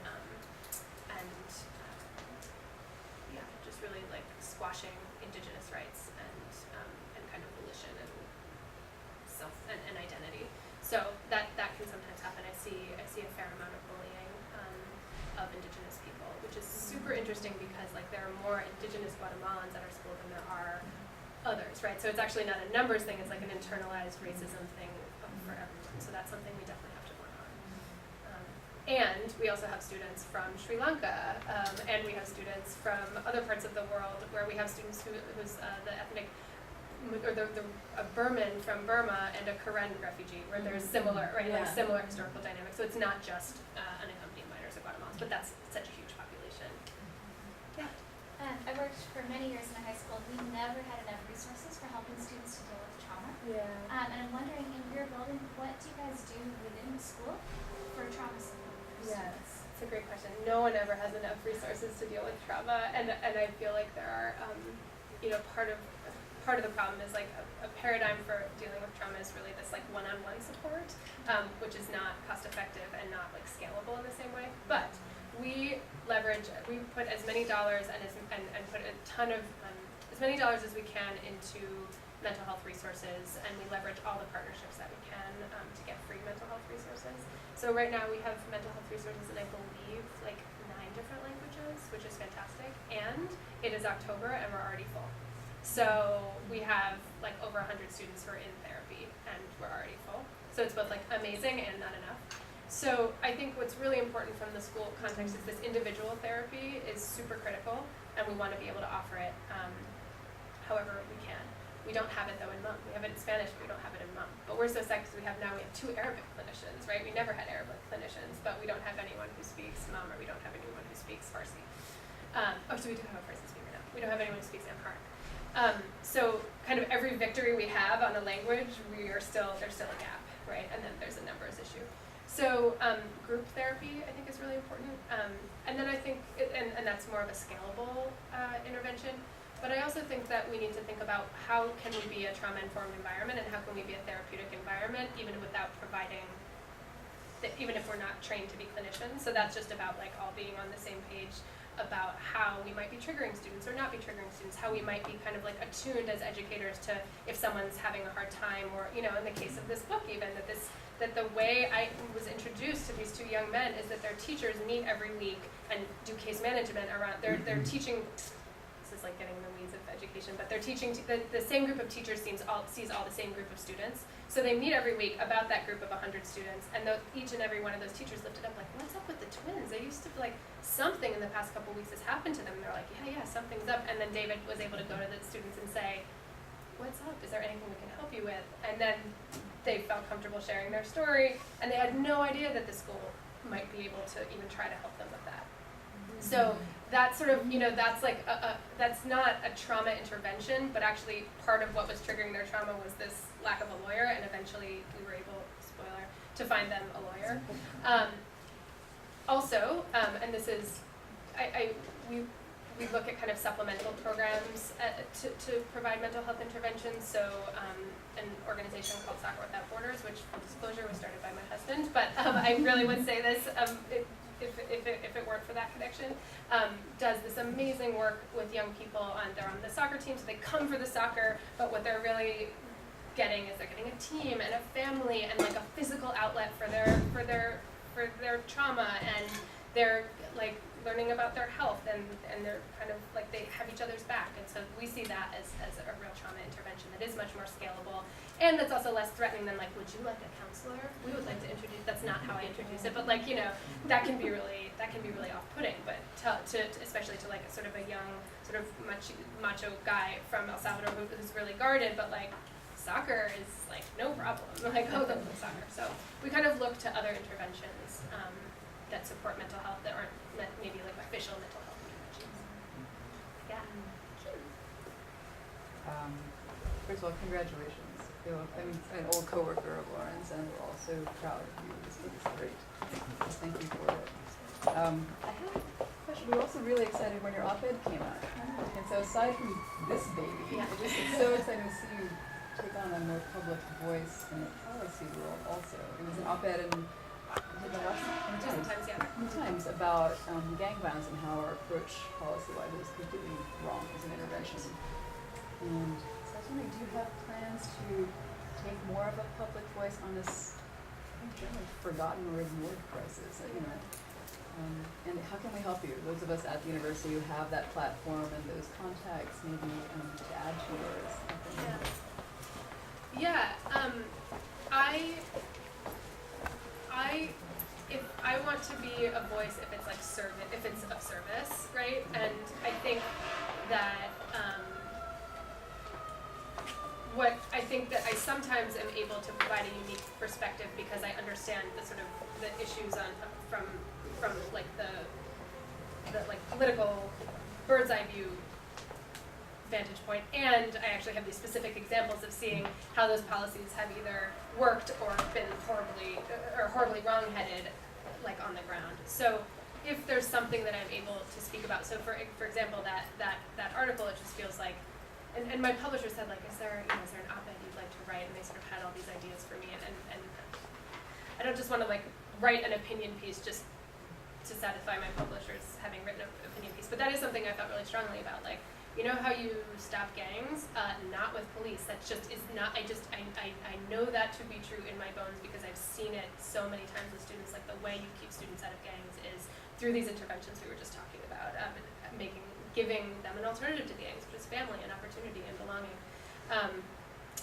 yeah, just really like squashing indigenous rights and kind of volition and self and identity. So that can sometimes happen. I see a fair amount of bullying of indigenous people, which is super interesting because like there are more indigenous Guatemalans at our school than there are others, right? So it's actually not a numbers thing, it's like an internalized racism thing for everyone. So that's something we definitely have to work on. And we also have students from Sri Lanka, and we have students from other parts of the world where we have students who's the ethnic, or a Burman from Burma and a Karen refugee, where there's similar, right, like Yeah. similar historical dynamics. So it's not just unaccompanied minors or Guatemalans, but that's such a huge population. Yeah. I worked for many years in a high school. We never had enough resources for helping students to deal with trauma. Yeah. And I'm wondering, in your building, what do you guys do within the school for trauma support for students? It's a great question. No one ever has enough resources to deal with trauma, and I feel like there are, part of the problem is like a paradigm for dealing with trauma is really this like one-on-one support, which is not cost effective and not like scalable in the same way. But we put as many dollars and put a ton of as many dollars as we can into mental health resources, and we leverage all the partnerships that we can to get free mental health resources. So right now we have mental health resources in I believe like 9 different languages, which is fantastic. And it is October and we're already full. So we have like over 100 students who are in therapy and we're already full. So it's both like amazing and not enough. So I think what's really important from the school context is this individual therapy is super critical, and we want to be able to offer it however we can. We don't have it though in MUM. We have it in Spanish, but we don't have it in MUM. But we're so sad because we have 2 Arabic clinicians, right? We never had Arabic clinicians, but we don't have anyone who speaks MUM, or we don't have anyone who speaks Farsi. So we do have a Farsi speaker now. We don't have anyone who speaks Amharic. So kind of every victory we have on a language, there's still a gap, right? And then there's a numbers issue. So group therapy, I think, is really important. And then I think, and that's more of a scalable intervention. But I also think that we need to think about how can we be a trauma-informed environment, and how can we be a therapeutic environment even without providing, even if we're not trained to be clinicians. So that's just about like all being on the same page about how we might be triggering students or not be triggering students, how we might be kind of like attuned as educators to if someone's having a hard time, or, in the case of this book even, that the way I was introduced to these 2 young men is that their teachers meet every week and do case management around, they're teaching, this is like getting in the weeds of education, but they're teaching, the same group of teachers sees all the same group of students. So they meet every week about that group of 100 students, and each and every one of those teachers lifted up like, what's up with the twins? They used to like, something in the past couple weeks has happened to them. And they're like, yeah, something's up. And then David was able to go to the students and say, what's up? Is there anything we can help you with? And then they felt comfortable sharing their story, and they had no idea that the school might be able to even try to help them with that. So that's sort of, that's like, that's not a trauma intervention, but actually part of what was triggering their trauma was this lack of a lawyer, and eventually we were able, spoiler, to find them a lawyer. Also, and this is, we look at kind of supplemental programs to provide mental health interventions. So an organization called Soccer Without Borders, which, full disclosure, was started by my husband, but I really would say this, if it weren't for that connection, does this amazing work with young people. They're on the soccer team, so they come for the soccer, but what they're really getting is they're getting a team and a family and like a physical outlet for their trauma, and they're like learning about their health, and they're kind of like they have each other's back, and so we see that as a real trauma intervention that is much more scalable, and that's also less threatening than like, would you like a counselor? We would like to introduce, that's not how I introduce it, but like, you know, that can be really off-putting, but to especially to like a sort of a young, sort of macho guy from El Salvador who's really guarded, but like, soccer is like no problem, like, oh, they'll play soccer. So we kind of look to other interventions that support mental health that aren't maybe like official mental health interventions. Yeah. First of all, congratulations. I'm an old coworker of Lauren's, and we're all so proud of you. This book is great. Thank you for it. I have a question. We were also really excited when your op-ed came out. And so aside from this baby, it's so exciting to see you take on a more public voice in the policy world also. It was an op-ed in the Times about gang violence and how our approach policy-wise was completely wrong as an intervention. And so I was wondering, do you have plans to take more of a public voice on this generally forgotten or ignored crisis? And how can we help you? Those of us at the university who have that platform and those contacts, maybe to add to yours. If I want to be a voice, if it's like if it's of service, right? And I think that what I think that I sometimes am able to provide a unique perspective because I understand the sort of the issues from like the like political bird's eye view vantage point, and I actually have these specific examples of seeing how those policies have either worked or been horribly wrong-headed, like on the ground. So if there's something that I'm able to speak about, so for example, that article, it just feels like, and my publisher said like, is there an op-ed you'd like to write? And they sort of had all these ideas for me, and I don't just want to like write an opinion piece just to satisfy my publishers having written an opinion piece, but that is something I felt really strongly about, like, you know how you stop gangs? Not with police. That just is not, I know that to be true in my bones because I've seen it so many times with students. Like the way you keep students out of gangs is through these interventions we were just talking about, giving them an alternative to gangs, which is family and opportunity and belonging.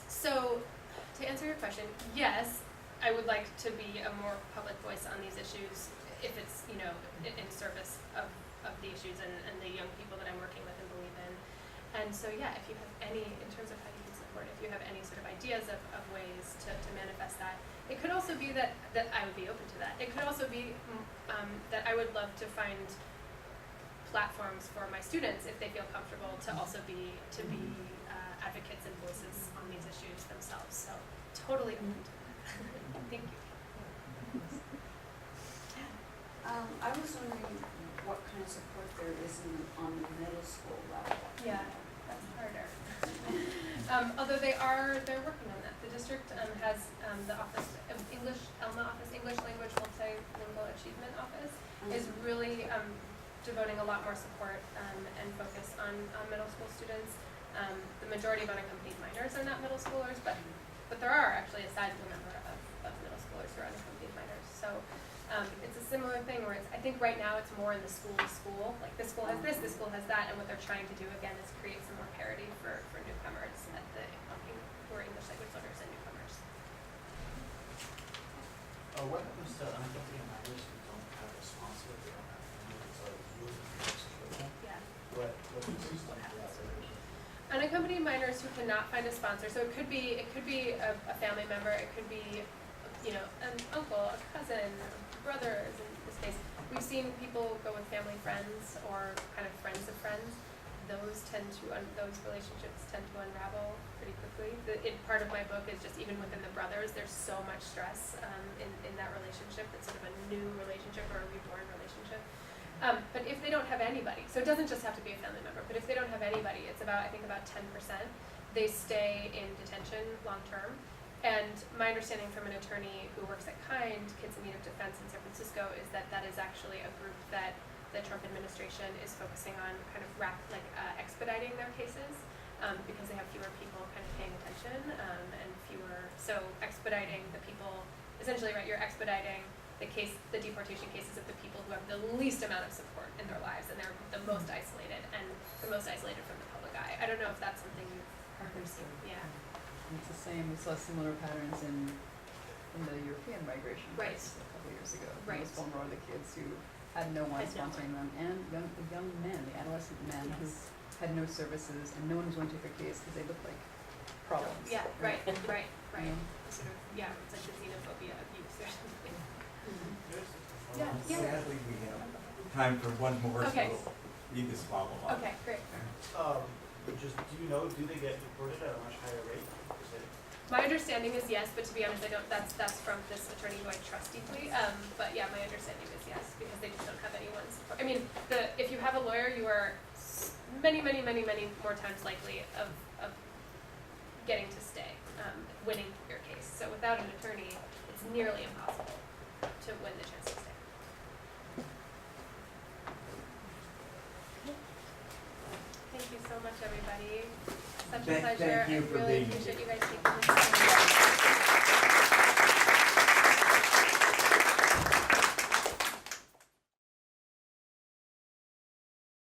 So to answer your question, yes, I would like to be a more public voice on these issues if it's, in service of the issues and the young people that I'm working with and believe in. And so yeah, if you have any, in terms of how you can support, if you have any sort of ideas of ways to manifest that, it could also be that I would be open to that. It could also be that I would love to find platforms for my students if they feel comfortable to also be advocates and voices on these issues themselves. So totally open to that. Thank you. I was wondering what kind of support there is on the middle school level. Yeah, that's harder. Although they're working on that. The district has the office of English, ELMA office, English Language Multilingual Achievement Office, is really devoting a lot more support and focus on middle school students. The majority of unaccompanied minors are not middle schoolers, but there are actually a sizable number of middle schoolers who are unaccompanied minors. So it's a similar thing where I think right now it's more in the school to school, like this school has this school has that, and what they're trying to do again is create some more parity for newcomers who are English language learners and newcomers. What happens to unaccompanied minors who don't have a sponsor, they don't have family, so Yeah. what's the system for that? Unaccompanied minors who cannot find a sponsor, so it could be a family member, it could be an uncle, a cousin, brothers in this case. We've seen people go with family friends or kind of friends of friends. Those relationships tend to unravel pretty quickly. Part of my book is just even within the brothers, there's so much stress in that relationship. It's sort of a new relationship or a reborn relationship. But if they don't have anybody, so it doesn't just have to be a family member, but if they don't have anybody, it's I think about 10%, they stay in detention long term. And my understanding from an attorney who works at KIND, Kids in Need of Defense in San Francisco, is that is actually a group that the Trump administration is focusing on kind of expediting their cases because they have fewer people kind of paying attention and fewer, so expediting the people, essentially, right, you're expediting the deportation cases of the people who have the least amount of support in their lives and they're the most isolated and the most isolated from the public eye. I don't know if that's something you've heard or seen. Yeah. And it's the same, we saw similar patterns in the European migration Right. case a couple years ago. Right. Most vulnerable are the kids who had no one Had no one. sponsoring them, and the young men, the adolescent men who Yes. had no services, and no one was going to take their case because they looked like problems. Yeah, right, right, right. Yeah. Sort of, yeah, it's like the xenophobia of youth or something. Yeah. Yeah. Sadly, we have time for one more, Okay. so you just follow up. Okay, great. But just, do you know, do they get deported at a much higher rate? Is it? My understanding is yes, but to be honest, I don't, that's from this attorney who I trust deeply. But yeah, my understanding is yes, because they just don't have anyone support. I mean, if you have a lawyer, you are many more times likely of getting to stay, winning your case. So without an attorney, it's nearly impossible to win the chance to stay. Thank you so much, everybody. Such a Thank pleasure. you I for really being appreciate here. you guys taking this time.